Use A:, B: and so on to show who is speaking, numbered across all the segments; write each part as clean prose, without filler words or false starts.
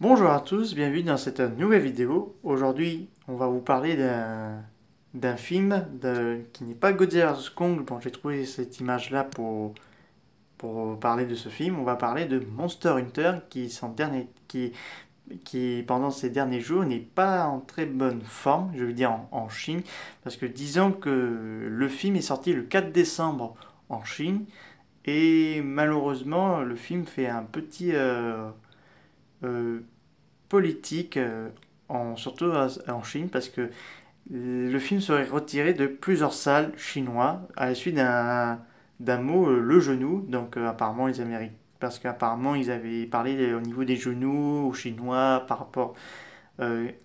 A: Bonjour à tous, bienvenue dans cette nouvelle vidéo. Aujourd'hui, on va vous parler d'un film qui n'est pas Godzilla vs Kong. Bon, j'ai trouvé cette image-là pour parler de ce film. On va parler de Monster Hunter qui pendant ces derniers jours n'est pas en très bonne forme, je veux dire en Chine, parce que disons que le film est sorti le 4 décembre en Chine et malheureusement le film fait un petit euh, politique, surtout en Chine, parce que le film serait retiré de plusieurs salles chinoises à la suite d'un mot, le genou. Donc apparemment les Américains, parce qu'apparemment ils avaient parlé au niveau des genoux aux Chinois par rapport,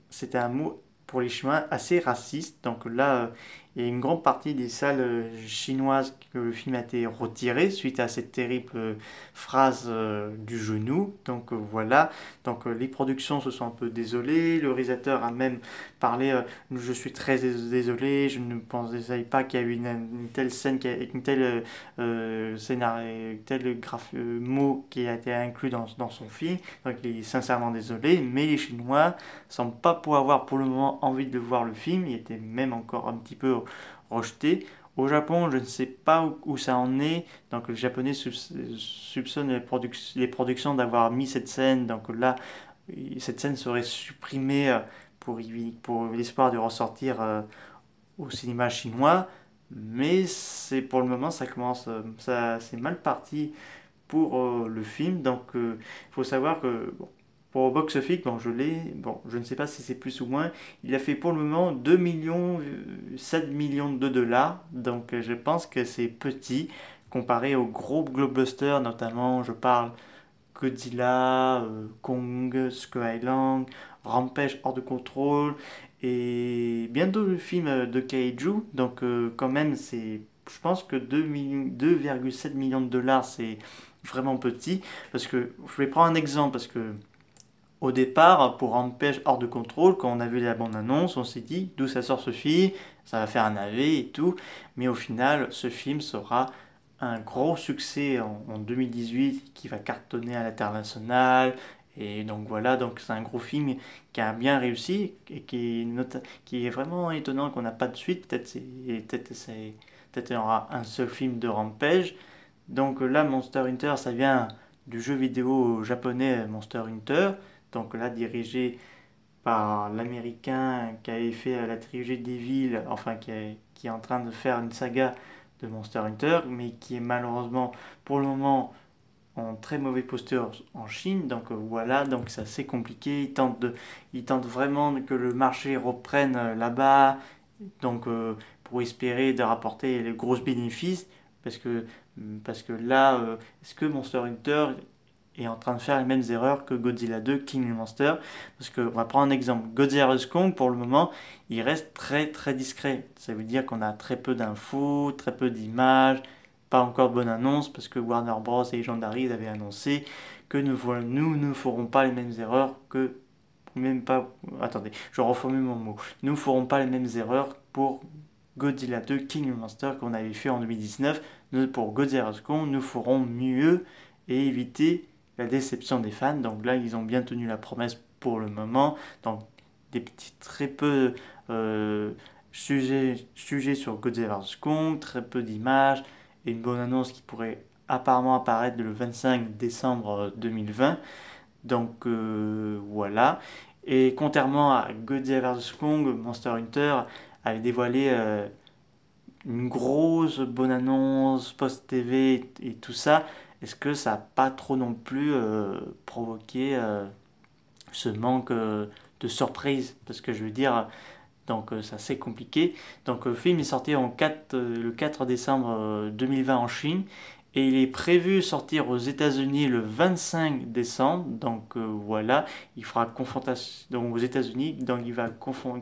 A: c'était un mot pour les Chinois assez raciste. Donc là, il y a une grande partie des salles chinoises que le film a été retiré suite à cette terrible phrase du genou. Donc voilà. Donc les productions se sont un peu désolées. Le réalisateur a même parlé, je suis très désolé, je ne pensais pas qu'il y a eu une telle scène, une telle scénario, tel mot qui a été inclus dans son film. Donc il est sincèrement désolé. Mais les Chinois semble pas pour avoir pour le moment envie de voir le film. Il était même encore un petit peu rejeté. Au Japon, je ne sais pas où ça en est. Donc, les Japonais soupçonnent les productions d'avoir mis cette scène. Donc là, cette scène serait supprimée pour l'espoir de ressortir au cinéma chinois. Mais c'est pour le moment, c'est mal parti pour le film. Donc, il faut savoir que bon, pour Box Office, bon, je ne sais pas si c'est plus ou moins, il a fait pour le moment 2 millions, 7 millions de dollars. Donc, je pense que c'est petit comparé aux gros blockbusters, notamment, je parle Godzilla, Kong, Skull Island, Rampage hors de contrôle et bientôt le film de Kaiju. Donc quand même je pense que 2,7 millions de dollars c'est vraiment petit parce que je vais prendre un exemple parce que au départ pour Rampage hors de contrôle quand on a vu la bande annonce on s'est dit d'où ça sort ce film, ça va faire un AV et tout, mais au final ce film sera un gros succès en 2018 qui va cartonner à l'international. Et donc voilà, donc c'est un gros film qui a bien réussi et qui est vraiment étonnant qu'on n'a pas de suite. Peut-être il y aura un seul film de Rampage. Donc là, Monster Hunter, ça vient du jeu vidéo japonais Monster Hunter. Donc là, dirigé par l'américain qui avait fait la trilogie des villes, enfin qui est en train de faire une saga de Monster Hunter, mais qui est malheureusement pour le moment en très mauvais posture en Chine. Donc voilà, donc c'est assez compliqué. Ils tentent vraiment que le marché reprenne là-bas, donc pour espérer de rapporter les gros bénéfices, parce que, parce que là, est-ce que Monster Hunter est en train de faire les mêmes erreurs que Godzilla 2, King Monster? Parce que, on va prendre un exemple. Godzilla vs Kong, pour le moment, il reste très très discret. Ça veut dire qu'on a très peu d'infos, très peu d'images, pas encore de bonne annonce, parce que Warner Bros. Et Legendary avaient annoncé que nous ne ferons pas les mêmes erreurs que même pas. Attendez, je reformule mon mot. Nous ne ferons pas les mêmes erreurs pour Godzilla 2 King Monster qu'on avait fait en 2019. Pour Godzilla vs Kong, nous ferons mieux et éviter la déception des fans. Donc là, ils ont bien tenu la promesse pour le moment. Donc des petits très peu sujets sur Godzilla vs Kong, très peu d'images et une bonne annonce qui pourrait apparemment apparaître le 25 décembre 2020. Donc voilà. Et contrairement à Godzilla vs Kong, Monster Hunter avait dévoilé une grosse bonne annonce post-TV et tout ça. Est-ce que ça n'a pas trop non plus provoqué ce manque de surprise? Parce que je veux dire, donc c'est assez compliqué. Donc le film est sorti le 4 décembre 2020 en Chine et il est prévu sortir aux États-Unis le 25 décembre. Donc voilà, il fera confrontation donc, aux États-Unis. Donc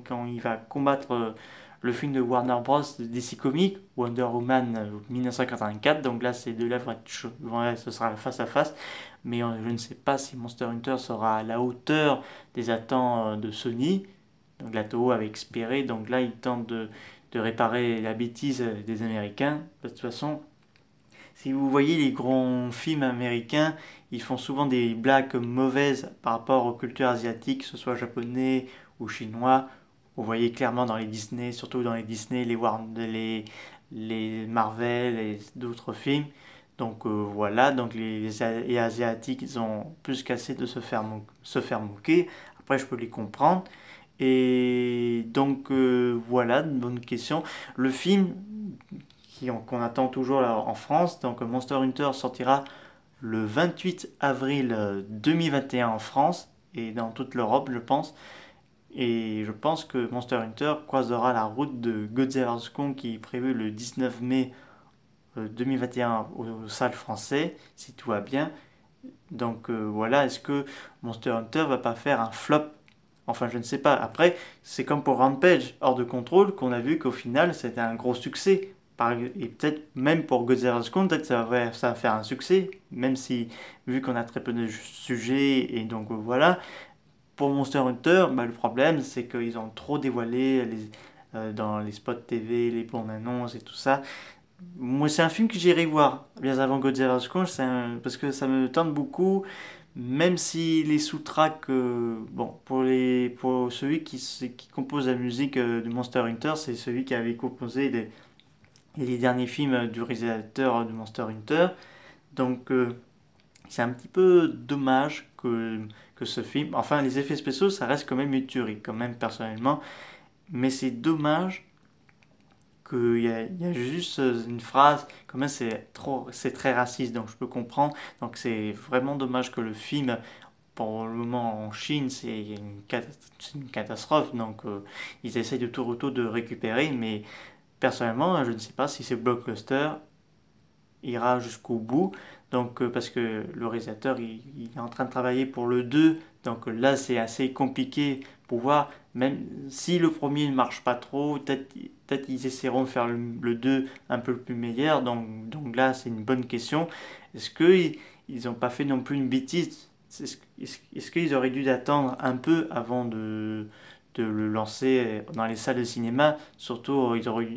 A: quand il va combattre le film de Warner Bros. DC Comics, Wonder Woman 1984. Donc là, ces deux-là vont être ouais, ce sera face à face. Mais je ne sais pas si Monster Hunter sera à la hauteur des attentes de Sony. Donc la Toho avait expiré, donc là ils tentent de réparer la bêtise des Américains. De toute façon, Si vous voyez les grands films américains, ils font souvent des blagues mauvaises par rapport aux cultures asiatiques, que ce soit japonais ou chinois. Vous voyez clairement dans les Disney, surtout dans les Disney, les Marvel et d'autres films. Donc voilà, donc les Asiatiques, ils ont plus qu'assez de se faire moquer. Après, je peux les comprendre. Et donc voilà, une bonne question. Le film qu'on attend toujours là, en France, donc Monster Hunter sortira le 28 avril 2021 en France et dans toute l'Europe, je pense. Et je pense que Monster Hunter croisera la route de Godzilla vs Kong qui est prévu le 19 mai 2021 aux salles françaises, si tout va bien. Donc voilà, est-ce que Monster Hunter va pas faire un flop? Enfin, je ne sais pas. Après, c'est comme pour Rampage, hors de contrôle, qu'on a vu qu'au final, c'était un gros succès. Et peut-être même pour Godzilla vs Kong, peut-être ça va faire un succès, même si, vu qu'on a très peu de sujets, et donc voilà. Pour Monster Hunter, bah, le problème, c'est qu'ils ont trop dévoilé dans les spots TV, les bandes annonces et tout ça. Moi, c'est un film que j'irai voir bien avant Godzilla vs Kong, parce que ça me tente beaucoup, même si les sous-tracks, bon, pour celui qui compose la musique de Monster Hunter, c'est celui qui avait composé les derniers films du réalisateur de Monster Hunter. Donc, c'est un petit peu dommage que ce film. Enfin, les effets spéciaux, ça reste quand même une tuerie, quand même, personnellement. Mais c'est dommage qu'il y a juste une phrase, quand même, c'est très raciste, donc je peux comprendre. Donc, c'est vraiment dommage que le film. Pour le moment en Chine, c'est une catastrophe, donc ils essayent de tout retour de récupérer, mais personnellement, je ne sais pas si ce blockbuster ira jusqu'au bout. Donc, parce que le réalisateur il est en train de travailler pour le 2, donc là c'est assez compliqué pour voir, même si le premier ne marche pas trop, peut-être ils essaieront de faire le 2 un peu plus meilleur, donc là c'est une bonne question. Est-ce qu'ils n'ont pas fait non plus une bêtise? Est-ce qu'ils auraient dû attendre un peu avant de le lancer dans les salles de cinéma? Surtout, ils auraient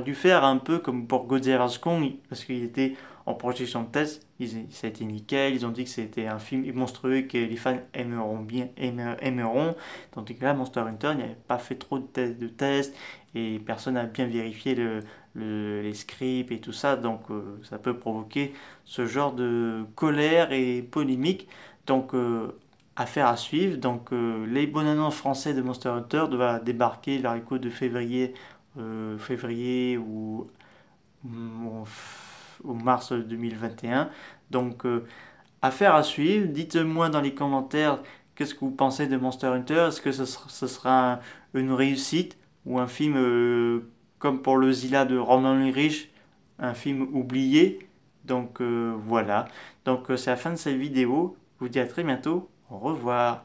A: dû faire un peu comme pour Godzilla vs Kong, parce qu'il était en projection de test, ça a été nickel, ils ont dit que c'était un film monstrueux que les fans aimeront. Tandis que là, Monster Hunter, il n'avait pas fait trop de tests et personne n'a bien vérifié les scripts et tout ça, donc ça peut provoquer ce genre de colère et polémique. Donc, affaire à suivre. Donc, les bonnes annonces français de Monster Hunter doivent débarquer vers les coups de février ou mars 2021. Donc, affaire à suivre. Dites-moi dans les commentaires qu'est-ce que vous pensez de Monster Hunter. Est-ce que ce sera une réussite ou un film comme pour le Zilla de Roland Emmerich, un film oublié? Donc voilà. Donc c'est la fin de cette vidéo. Je vous dis à très bientôt. Au revoir.